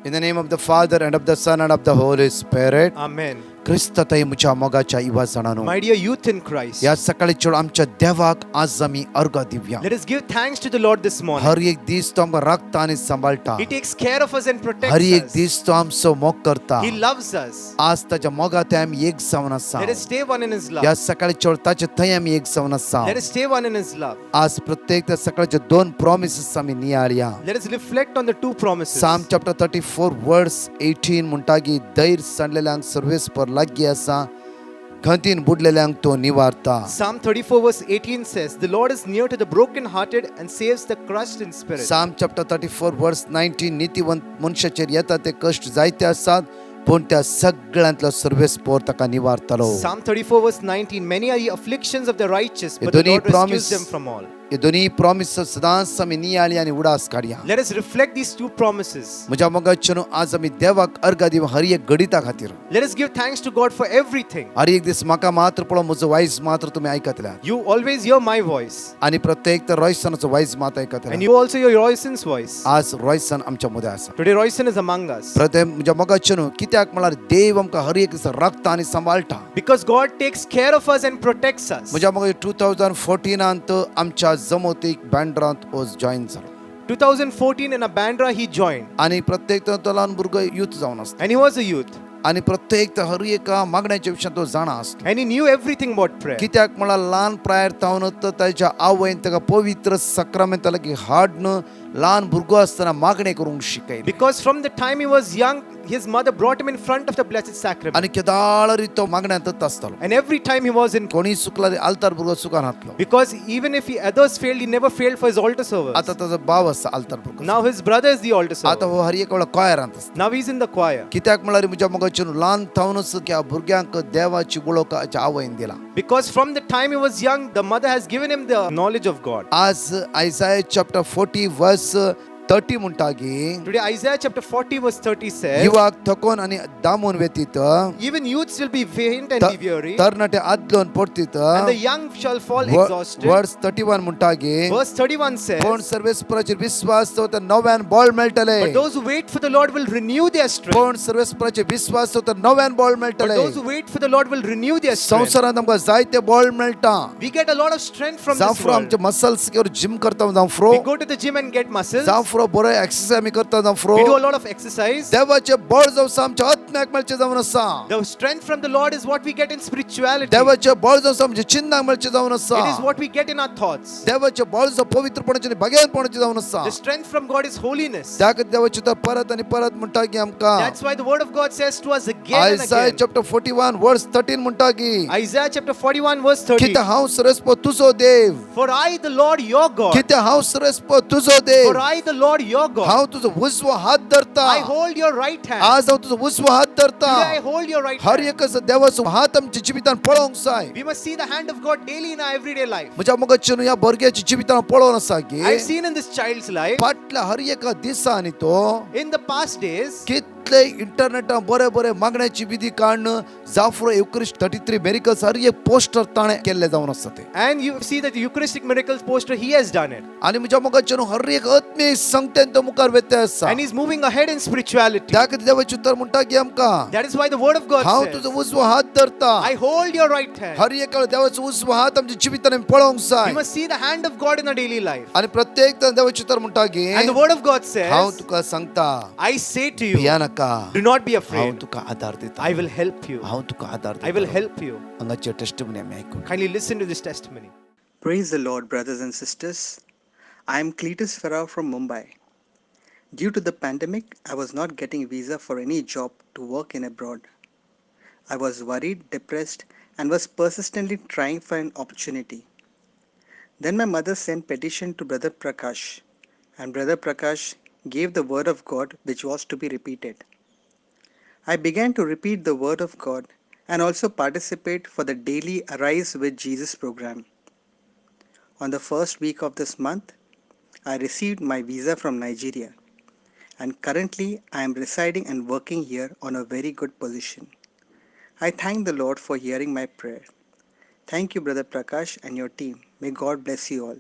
In the name of the Father and of the Son and of the Holy Spirit. Amen. ख्रिस्ताताई म्हज्या मोगाच्या इवाजणांनो, My dear youth in Christ, या सकाळीच्या आमच्या देवाक आज आमी अर्घ Divya. let us give thanks to the Lord this morning. हर एक दीस तो आमकां राखता आनी सांबाळटा. He takes care of us and protects हर एक us. दीस तो आमचो मोग करता. He loves us. आज ताच्या मोगात आमी एक जावन आसा. Let us stay one in His love. या सकाळीच्या ताचे थंय आमी एक जावन आसा. Let us stay one in His love. आज प्रत्येक त्या सकाळचे दोन प्रॉमिसेस आमी नियाळया. Let us reflect on the two promises. Psalm chapter 34 verse 18 म्हणटा की दैर सांडलेल्यांक सर्वेस पर लागी आसा, खंतीन बुडलेल्यांक तो निवारता. Psalm 34 verse 18 says, "The Lord is near to the broken-hearted and saves the crushed in spirit." Psalm chapter 34 verse 19 नीतिवंत मनशाचेर येता ते कश्ट जायते आसात, पूण त्या सगळ्यांतलो सर्वेस्पोर ताका निवारतलो. Psalm 34 verse 19, "Many are the afflictions of the righteous, but the दोन्ही Lord rescues promise- them from all." हे दोन्ही प्रॉमिस सदांच आमी नियाळी आनी उडास काडया. Let us reflect these two promises. म्हज्या मोगाचे न्हू, आज आमी देवाक अर्घ दिवं हर एक गडिता खातीर. Let us give thanks to God for everything. हर एक दीस म्हाका मात्र पळोवन म्हजो वायज मात्र तुमी आयकतल्यात, You always hear my voice, आनी प्रत्येक तर रॉयसनाचो वायज मात and आयकतल्यात. you also hear Royson's voice. आज रॉयसन आमच्या मध्ये आसा. Today Royson is among us. प्रथम म्हज्या मोगाचे न्हू, कित्याक म्हळ्यार देव आमकां हर एक दीस राखता आनी सांबाळटा. Because God takes care of us and protects us. म्हज्या मोगाचे 2014 आमच्या जमोतीक बँड्रांत जॉईन जालो, 2014 in a Bandra he joined, आनी प्रत्येक तो ल्हान भुरगो यूथ जावन आसता, and he was a youth, आनी प्रत्येक हर एका मागण्याच्या विशयान तो जाणा आसलो. and he knew everything about prayer. कित्याक म्हळ्यार ल्हान प्रायर तावनूच ताच्या आवयन ताका पवित्र सक्रामेंत लागीं हाडून ल्हान भुरगो आसतना मागणे करूंक शिकयलें. Because from the time he was young, his mother brought him in front of the Blessed Sacrament, आनी केदाळ रीत तो मागण्यांतच आसतालो. and every time he was in, कोणी चुकला आल्तार भुरगो चुकान हातलो. because even if others failed, he never failed for his altar service. आतां ताजो भाव आसा आल्तार भुरगो. Now his brother is the altar आतां server. हो हर एक वेळा कॉयरांत आसता. Now he's in the choir. कित्याक म्हळ्यार म्हज्या मोगाचे ल्हान तावनूच ह्या भुरग्यांक देवाची वळख हाच्या आवयन दिला. Because from the time he was young, the mother has given him the knowledge of God. आज Isaiah chapter 40 verse 30 म्हणटा की Today Isaiah chapter 40 verse 30 says, युवाक थकोन आनी दामून वेतीत, "Even youths will be faint and be weary, तरणाटे आदलोन पडतीत. and the young shall fall exhausted." Verse 31 म्हणटा की Verse 31 says, कोण सर्वेस्पराचेर विश्वास दवरता नव्यान बळ मेळटले. "But those who wait for the Lord will renew their strength." कोण सर्वेस्पराचेर विश्वास दवरता नव्यान बळ But मेळटले. those who wait for the Lord will renew their strength. संवसारांत आमकां जायते बळ मेळटा. We get a lot of strength from this जावं world. आमचे मसल्स घेवन जिम करता, जावं फ्रो We go to the gym and get muscles. जावं बरो एक्सरसाइज आमी करता, जावं फ्रो We do a lot of exercise. देवाचे बळ जावं आमच्या आत्म्याक मेळचे जावन आसा. The strength from the Lord is what we get in spirituality. देवाचे बळ जावं आमच्या चिंताक मेळचे जावन आसा. It is what we get in our thoughts. देवाचे बळ जावं पवित्रपणाचे आनी भगेरपणाचे जावन आसा. The strength from God is holiness. त्या खातीर देवाचे तर परत आनी परत म्हणटा की आमकां That's why the word of God says to us again and Isaiah again. chapter 41 verse 13 म्हणटा की Isaiah chapter 41 verse 30. कित्याक हांव सरस्प तुजो देव, For I, the Lord your God, कित्याक हांव सरस्प तुजो देव, for I, the Lord your God, हांव तुजो उजवो हात धरता. I hold your right hand. आज हांव तुजो उजवो हात धरता. Today I hold your right her hand. एकच देवाचो हात आमच्या जिवितान पळोवंक जाय. We must see the hand of God daily in our everyday life. म्हज्या मोगाचे न्हू, ह्या भुरग्याच्या जिवितान पळोवन आसा की I've seen in this child's life, फाटल्या हर एका दिसांनी तो in the past days, कितले इंटरनेटार बरे बरे मागण्याची विधी काढणं, जाफरो युक्रिस्ट 33 मेरिकल्स हर एक पोस्टर ताणे केल्ले जावन आसा ते. and you see that the Eucharistic miracles poster, he has done it. आनी म्हज्या मोगाचे न्हू, हर एक आत्मीय संगतेन तो मुखार वेते आसा. And he's moving ahead in spirituality. त्या खातीर देवाचें उतर म्हणटा की आमकां That is why the word of God हांव says, तुजो उजवो हात धरता. I hold your right hand. हर एक देवाचो उजवो हात आमच्या जिवितान आमी पळोवंक We जाय. must see the hand of God in our daily life. आनी प्रत्येक देवाचें उतर म्हणटा की And the word of God हांव says, तुका सांगता, I say to you, भिया नाका, do not be हांव afraid. तुका आदार दिता. I will help you. हांव तुका आदार I will दिता. help you. हांगाचे टेस्टिमनी आमी आयकून. Kindly listen to this testimony. Praise the Lord, brothers and sisters. I am Cletus Farrar from Mumbai. Due to the pandemic, I was not getting visa for any job to work in abroad. I was worried, depressed, and was persistently trying for an opportunity. Then my mother sent petition to Brother Prakash, and Brother Prakash gave the word of God which was to be repeated. I began to repeat the word of God and also participate for the daily Arise with Jesus program. On the first week of this month, I received my visa from Nigeria, and currently I am residing and working here on a very good position. I thank the Lord for hearing my prayer. Thank you, Brother Prakash and your team. May God bless you all.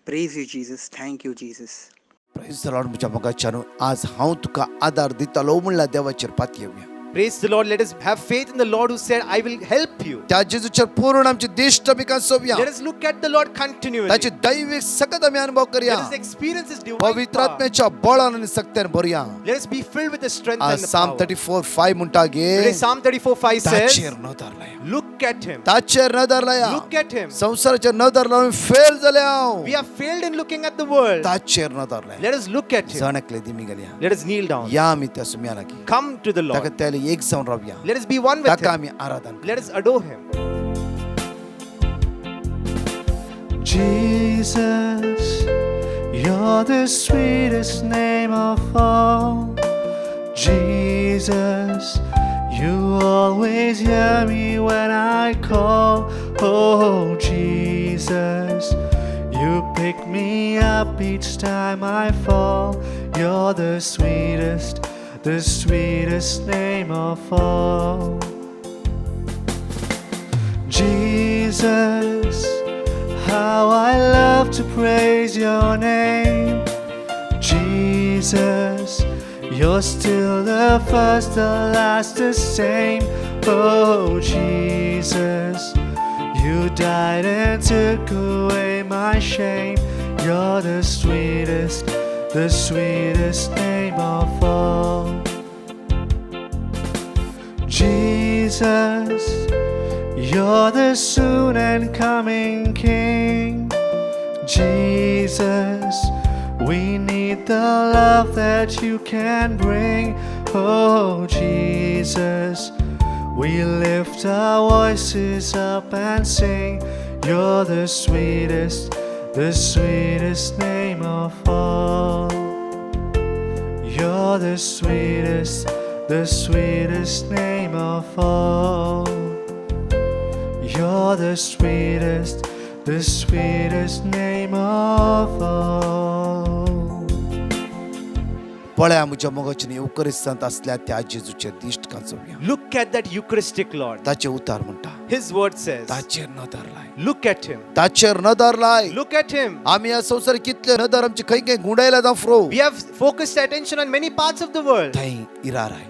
Praise you, Jesus. Thank you, Jesus. Praise the Lord म्हज्या मोगाच्यानो आज हांव तुका आदार दितलो म्हणल्यार देवाचेर पाती येवया. Praise the Lord. Let us have faith in the Lord who said, I will help you. त्या जेजूचेर पूर्ण आमची दिश्ट आमी कांसोवया. Let us look at the Lord continually. ताची दैविक सकत आमी अनुभव करया. Let us experience His divine पवित्र power. आत्म्याच्या बळान आनी सक्त्यान भरया. Let us be filled with the strength आज and the Psalm power. 34:5 म्हणटा गे Today Psalm 34:5 says, ताचेर नदर लाया. look at Him. ताचेर नदर लाया. Look at Him. संसाराचेर नदर लावन फेल जाले हांव. We have failed in looking at the world. ताचेर नदर लाया. Let us look at Him. जणकले दिमी गेल्या. Let us kneel down. या आमी त्या सुम्या लागी. Come to the ताका Lord. त्याला एक जावन रावया. Let us be one with ताका Him. आमी आराधन करूया. Let us adore Him. Jesus, you're the sweetest name of all. Jesus, you always hear me when I call. Oh, Jesus, you pick me up each time I fall. You're the sweetest name of all. Jesus, how I love to praise your name. Jesus, you're still the first, the last, the same. Oh, Jesus, you died and took away my shame. You're the sweetest name of all. Jesus, you're the soon and coming King. Jesus, we need the love that you can bring. Oh, Jesus, we lift our voices up and sing. You're the sweetest name of all. You're the sweetest name of all. You're the sweetest name of all. पळया म्हज्या मोगाच्यान युकरिस्तांत असल्या त्या जेजूचेर दिश्ट कांसोवया. Look at that Eucharistic Lord. ताचे उतार म्हणटा His word says, ताचेर नदर लाय. look at Him. ताचेर नदर लाय. Look at Him. आमी ह्या संवसारात कितले नदर आमचे खंय खंय गुंडायला जावं फ्रो. We have focused attention on many parts of the world. थंय इराराय,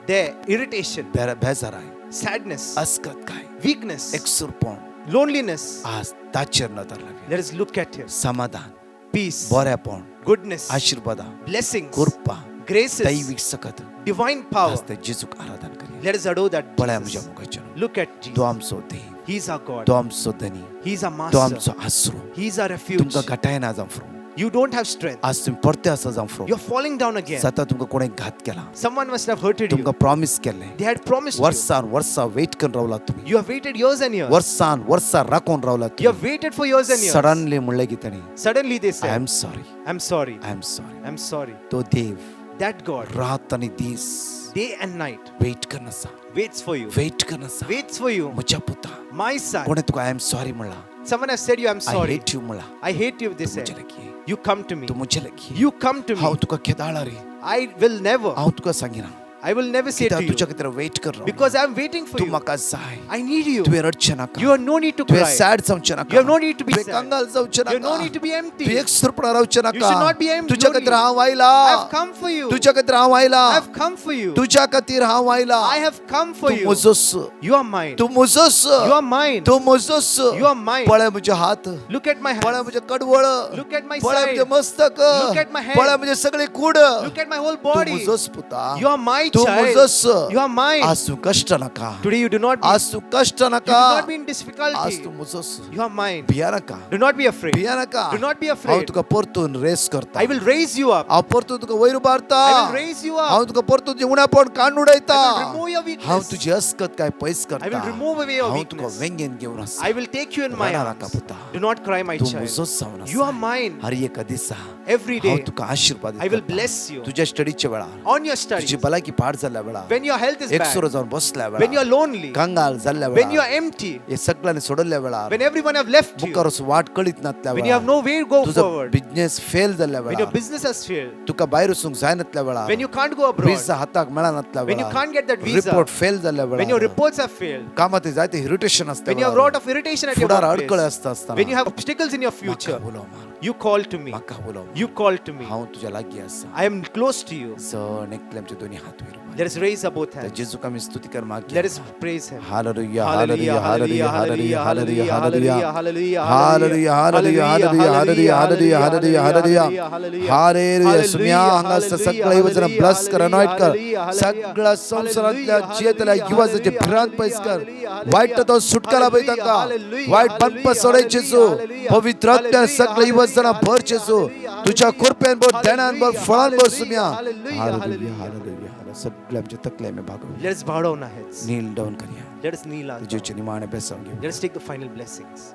There, irritation, बेजाराय, sadness, अस्कत काय, weakness, एकसुरपण. loneliness. आज ताचेर नदर लावया. Let us look at Him. समाधान, Peace, बरेपण, goodness, आशीर्वाद, blessings, कृपा, graces, दैविक सकत. divine power. आज ते जेजूक आराधन करूया. Let us adore that पळया म्हज्या Jesus. मोगाच्यान. Look at तो Jesus. आमचो देव, He's our God. तो आमचो धनी, He's our तो master. आमचो आसरो. He's our refuge. तुमकां घटायना जावं फ्रो. You don't have strength. आज तुम्ही परते आसा जावं फ्रो. You're falling down again. सतत तुमकां कोणें घात केला. Someone must have hurted you. तुमकां प्रॉमिस केल्लें. They had promised you. वर्सान वर्सां वेट करून रावला तुम्ही. You have waited years and years. वर्सान वर्सां राखून रावला You तुम्ही. have waited for years and years. Suddenly म्हणलें की ताणी Suddenly they I said, am sorry, I'm sorry. I am sorry. I'm sorry. तो देव That God, रात आणि दीस day and night, वेट करन आसा. waits for you. वेट करन आसा. Waits for you. म्हज्या पुता My son. कोणें तुका आय एम सॉरी म्हणला. Someone has said you, I'm I sorry. Hate you म्हणला. I hate you, they तू said. म्हजे लागीं ये. You come to me. तू म्हजे लागीं ये. You come to हांव me. तुका केदाळा रे. I will never. हांव तुका सांगिना. I will never say to कित्याक you. तुज्या खातीर वेट कर. Because I'm waiting for तू you. म्हाका जाय. I need you. तुवें रडचें नाका. You have no need to तुवें cry. सॅड जावचें नाका. You have no need to be तुवें sad. कंगाल जावचें You have no नाका. need to be empty. तू एक सुरपणा रावचें You should not be नाका. empty. तुज्या खातीर हांव आयला. I have come for you. तुज्या खातीर हांव आयला. I have come for you. तुज्या खातीर हांव आयला. I have come for तू you. म्हजोस. You are mine. तू म्हजोस. You are mine. तू म्हजोस. You are mine. पळय म्हजे हात. Look at my पळय hands. म्हजे कडवळ. Look at my पळय side. म्हजे मस्तक. Look at my head. पळय म्हजे सगळे कूड. Look at my whole तू body. म्हजोस पुता. You are my तू child. म्हजोस. You are mine. आज तू कष्ट नाका. Today you do not be, आज तू कष्ट you do नाका. not be in आज difficulty. तू म्हजोस. You are mine. भिया नाका. Do not be afraid. भिया नाका. Do not be हांव afraid. तुका परतून रेस करता. I will raise you up. हांव परतून तुका वयर उबारता. I will raise you up. हांव तुका परतून तुजें उणापण काडून उडयता. I will remove your weakness. हांव तुजी अस्कत काय पयस I will करता. remove away your हांव तुका weakness. वेंगेन घेवन आसा. I will take you in my रडा arms. नाका पुता. Do not cry, my तू child. म्हजोच जावन आसा. You are mine. हर एका दिसा Every हांव day तुका आशीर्वाद I will bless you. तुज्या स्टडीच्या वेळार On your तुजी studies, भलायकी पाड जाल्ल्या वेळा when your health is एकसुरो bad, जाऊन बसल्या when you are वेळा lonely, कंगाल जाल्ल्या when you वेळा are empty, हे सगळ्यांनी सोडल्या वेळा when everyone have left you, मुखार वचून वाट कळीत नासल्या when you have वेळा no way to go तुझा forward, बिझनेस फेल जाल्ल्या when your वेळा business has failed, तुका भायर वचूंक जाय नासल्या वेळा when you can't go abroad, विजा हाताक मेळा नासल्या when you वेळा can't get that visa, report fail जाल्ल्या when your वेळा reports have failed, कामात जायते इरिटेशन असते when you have a lot of irritation at your फुडार अडकळे workplace, असता असताना when you have obstacles in your future, बोलव मार you call to me. म्हाका बोलव You call to me. हांव तुझ्या लागीं आसा I am close to you. जण एकले आमचे दोन्ही हात वयर Let us raise our both त्या hands. जेजूक आमी स्तुती कर मागया Let us praise Him. Hallelujah Hallelujah, hallelujah hallelujah, hallelujah hallelujah, hallelujah hallelujah, hallelujah hallelujah, hallelujah hallelujah hallelujah hallelujah hallelujah, hallelujah, hallelujah सुम्या hallelujah, हांगा सगळ्या hallelujah, युवजन ब्लस कर अनॉइंट कर hallelujah, hallelujah, सगळ्या संसारातल्या hallelujah, जियेतल्या युवजाचे hallelujah, भ्रांत पयस कर hallelujah, वाईट तो सुटकारा पळय hallelujah, तांकां hallelujah, वाईट बंप hallelujah, सोडायचे सो hallelujah, पवित्र आत्म्यान hallelujah, सगळ्या युवजना hallelujah, भर चेसो hallelujah, तुझ्या कृपेन भर ध्यानान भर hallelujah, फळान भर hallelujah, सुम्या hallelujah, हालेलुया hallelujah. हालेलुया सगळ्या आमचे तकले आमी भागव Let us bow down our heads. Nil down करूया Let us kneel our तुझे निमाणे बेसावून घेऊ Let us take the final blessings.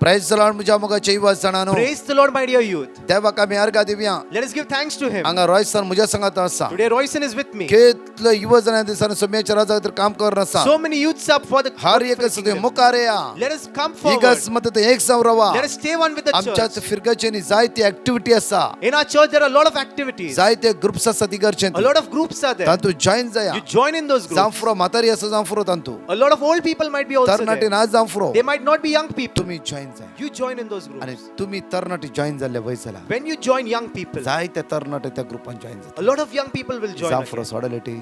Praise the Lord मुझ्या मोगाच्या युवजनांनो Praise the Lord, my dear youth. देवाक आमी अर्घा Divya Let us give thanks to Him. हांगा रॉयसन म्हज्या संगात आसा Today, Royson is with me. कितले युवजना दिसान सोम्याच्या राजा खातीर काम करन आसा So many youths up for the her for एक the असते kingdom. मुखार या Let us come forward. इगस मत ते एक जावन रवा Let us stay one with the आमच्याच church. फिरगाचेनी जायती ऍक्टिव्हिटी आसा In our church, there are a lot of activities. जायते ग्रुप्स आसा तिगरचे A lot of groups are there. तातू जॉइन जाया You join in those groups. जांफरो म्हातारी आसा जांफरो तांतू A lot of old people might be also तरणाटी there. ना जांफरो They might not be young people. तुम्ही जॉइन जाया You join in those आणि groups. तुम्ही तरणाटी जॉइन जाल्ले वय जाला When you join young people, जायते तरणाटे त्या ग्रुपान जॉइन a जाता lot of young people will join. जांफरो again. सोडलेटी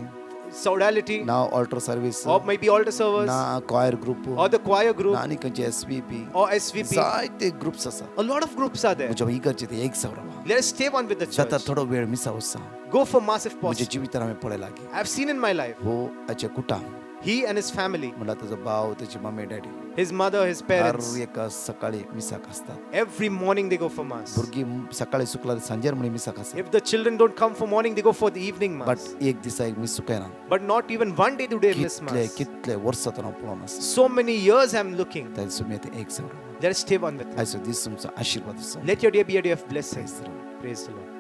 Sodality, ना altar service or maybe altar servers, ना choir group or the choir group, ना आनी खंयचे एसवीपी or SVP. जायते ग्रुप्स आसा A lot of groups are there. म्हज्या इगरचे ते एक जावन रवा Let us stay one with the जाता church. थोडो वेळ मिसा वचसा Go for mass if म्हज्या possible. जिवितान हांवें पळय लागी I've seen in my life, हो हाचे कुटाम he and his family, म्हणल्यार ताजो भाव ताची mummy daddy his mother, his हर parents, एका सकाळी मिसाक असतात every morning they go for mass. भुरगीं सकाळी सुकल्यार सांजेर म्हणी मिसाक आसता If the children don't come for morning, they go for the evening but mass. एक दिसा एक miss सुकयना But not even one day do they miss कितले mass. कितले वर्सां हांव पळोवन आसा So many years I'm looking. ताजे सुमे ते एक जावन Let us stay one with him. आयचो दीस तुमचो आशिर्वाद आसूं Let your day be a day of blessing. Praise the Lord. Praise the Lord.